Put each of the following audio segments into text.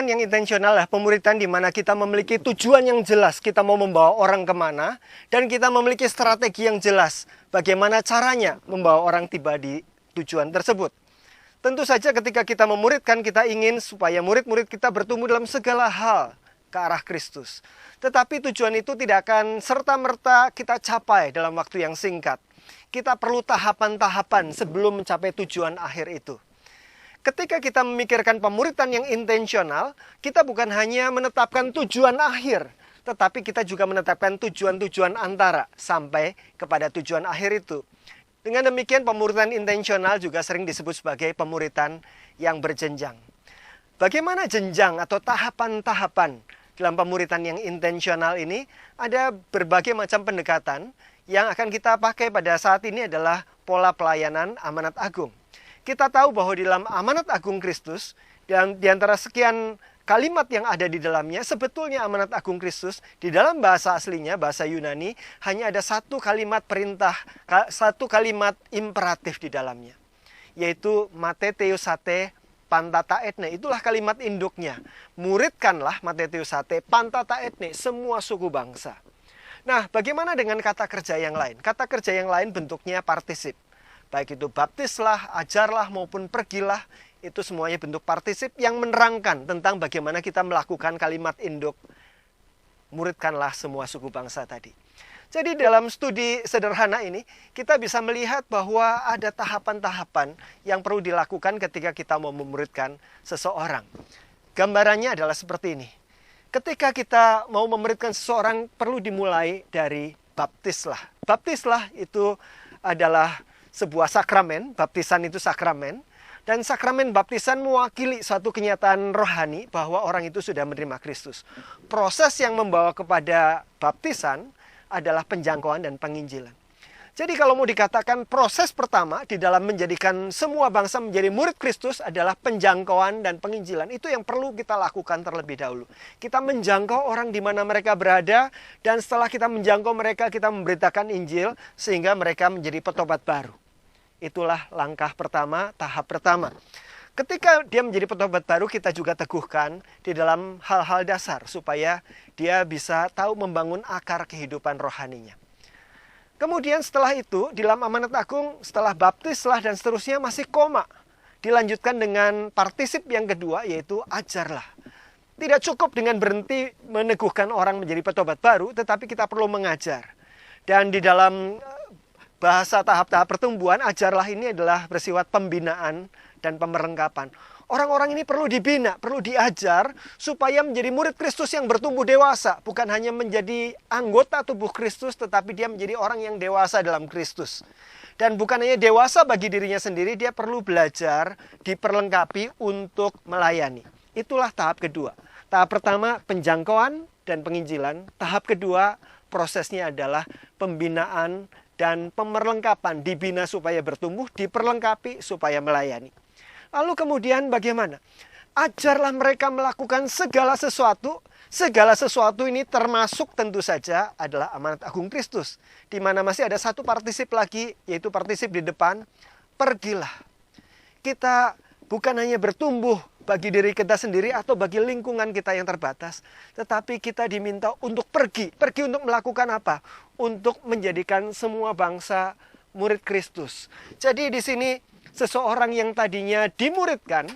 Pemuritan yang intensional adalah pemuritan di mana kita memiliki tujuan yang jelas, kita mau membawa orang kemana, dan kita memiliki strategi yang jelas, bagaimana caranya membawa orang tiba di tujuan tersebut. Tentu saja ketika kita memuridkan, kita ingin supaya murid-murid kita bertumbuh dalam segala hal ke arah Kristus. Tetapi tujuan itu tidak akan serta-merta kita capai dalam waktu yang singkat. Kita perlu tahapan-tahapan sebelum mencapai tujuan akhir itu. Ketika kita memikirkan pemuritan yang intensional, kita bukan hanya menetapkan tujuan akhir, tetapi kita juga menetapkan tujuan-tujuan antara sampai kepada tujuan akhir itu. Dengan demikian, pemuritan intensional juga sering disebut sebagai pemuritan yang berjenjang. Bagaimana jenjang atau tahapan-tahapan dalam pemuritan yang intensional ini? Ada berbagai macam pendekatan yang akan kita pakai pada saat ini adalah pola pelayanan amanat agung. Kita tahu bahwa di dalam amanat agung Kristus, dan di antara sekian kalimat yang ada di dalamnya, sebetulnya amanat agung Kristus di dalam bahasa aslinya, bahasa Yunani, hanya ada satu kalimat perintah, satu kalimat imperatif di dalamnya, yaitu mate theosate pantata etne. Itulah kalimat induknya. Muridkanlah mate theosate pantata etne, semua suku bangsa. Nah, bagaimana dengan kata kerja yang lain? Kata kerja yang lain bentuknya partisip. Baik itu baptislah, ajarlah maupun pergilah, itu semuanya bentuk partisip yang menerangkan tentang bagaimana kita melakukan kalimat induk muridkanlah semua suku bangsa tadi. Jadi dalam studi sederhana ini kita bisa melihat bahwa ada tahapan-tahapan yang perlu dilakukan ketika kita mau memuridkan seseorang. Gambarannya adalah seperti ini. Ketika kita mau memuridkan seseorang perlu dimulai dari baptislah. Baptislah itu adalah sebuah sakramen, baptisan itu sakramen, dan sakramen baptisan mewakili suatu kenyataan rohani bahwa orang itu sudah menerima Kristus. Proses yang membawa kepada baptisan adalah penjangkauan dan penginjilan. Jadi kalau mau dikatakan proses pertama di dalam menjadikan semua bangsa menjadi murid Kristus adalah penjangkauan dan penginjilan. Itu yang perlu kita lakukan terlebih dahulu. Kita menjangkau orang di mana mereka berada, dan setelah kita menjangkau mereka, kita memberitakan Injil sehingga mereka menjadi petobat baru. Itulah langkah pertama, tahap pertama. Ketika dia menjadi petobat baru, kita juga teguhkan di dalam hal-hal dasar supaya dia bisa tahu membangun akar kehidupan rohaninya. Kemudian setelah itu, di dalam amanat agung, setelah baptislah dan seterusnya masih koma. Dilanjutkan dengan partisip yang kedua, yaitu ajarlah. Tidak cukup dengan berhenti meneguhkan orang menjadi petobat baru, tetapi kita perlu mengajar. Dan di dalam bahasa tahap-tahap pertumbuhan, ajarlah ini adalah bersifat pembinaan dan pemerlengkapan. Orang-orang ini perlu dibina, perlu diajar supaya menjadi murid Kristus yang bertumbuh dewasa. Bukan hanya menjadi anggota tubuh Kristus, tetapi dia menjadi orang yang dewasa dalam Kristus. Dan bukan hanya dewasa bagi dirinya sendiri, dia perlu belajar, diperlengkapi untuk melayani. Itulah tahap kedua. Tahap pertama penjangkauan dan penginjilan. Tahap kedua prosesnya adalah pembinaan dan pemerlengkapan. Dibina supaya bertumbuh, diperlengkapi supaya melayani. Lalu kemudian bagaimana? Ajarlah mereka melakukan segala sesuatu. Segala sesuatu ini termasuk tentu saja adalah amanat agung Kristus. Di mana masih ada satu partisip lagi, yaitu partisip di depan, pergilah. Kita bukan hanya bertumbuh bagi diri kita sendiri atau bagi lingkungan kita yang terbatas, tetapi kita diminta untuk pergi. Pergi untuk melakukan apa? Untuk menjadikan semua bangsa murid Kristus. Jadi di sini seseorang yang tadinya dimuridkan,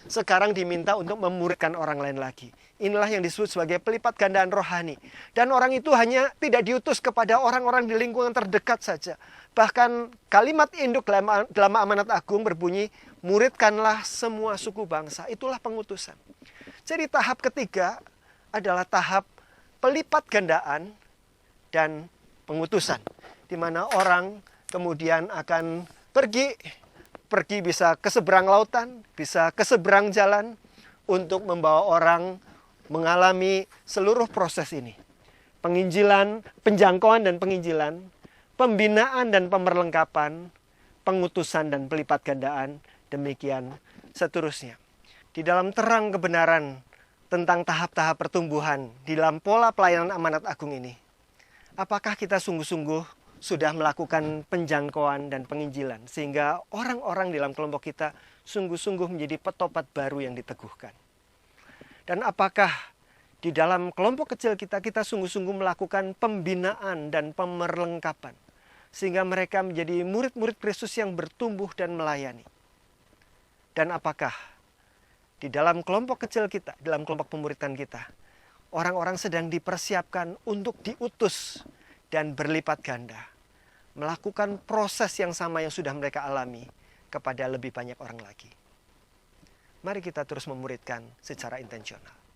sekarang diminta untuk memuridkan orang lain lagi. Inilah yang disebut sebagai pelipat gandaan rohani. Dan orang itu hanya tidak diutus kepada orang-orang di lingkungan terdekat saja. Bahkan kalimat induk dalam amanat agung berbunyi, muridkanlah semua suku bangsa. Itulah pengutusan. Jadi tahap ketiga adalah tahap pelipat gandaan dan pengutusan. Di mana orang kemudian akan pergi bisa ke seberang lautan, bisa ke seberang jalan untuk membawa orang mengalami seluruh proses ini. Penginjilan, penjangkauan dan penginjilan, pembinaan dan pemerlengkapan, pengutusan dan pelipat gandaan, demikian seterusnya. Di dalam terang kebenaran tentang tahap-tahap pertumbuhan di dalam pola pelayanan amanat agung ini, apakah kita sungguh-sungguh sudah melakukan penjangkauan dan penginjilan sehingga orang-orang di dalam kelompok kita sungguh-sungguh menjadi petobat baru yang diteguhkan. Dan apakah di dalam kelompok kecil kita, kita sungguh-sungguh melakukan pembinaan dan pemerlengkapan, sehingga mereka menjadi murid-murid Kristus yang bertumbuh dan melayani. Dan apakah di dalam kelompok kecil kita, dalam kelompok pemuritan kita, orang-orang sedang dipersiapkan untuk diutus dan berlipat ganda, melakukan proses yang sama yang sudah mereka alami kepada lebih banyak orang lagi. Mari kita terus memuridkan secara intensional.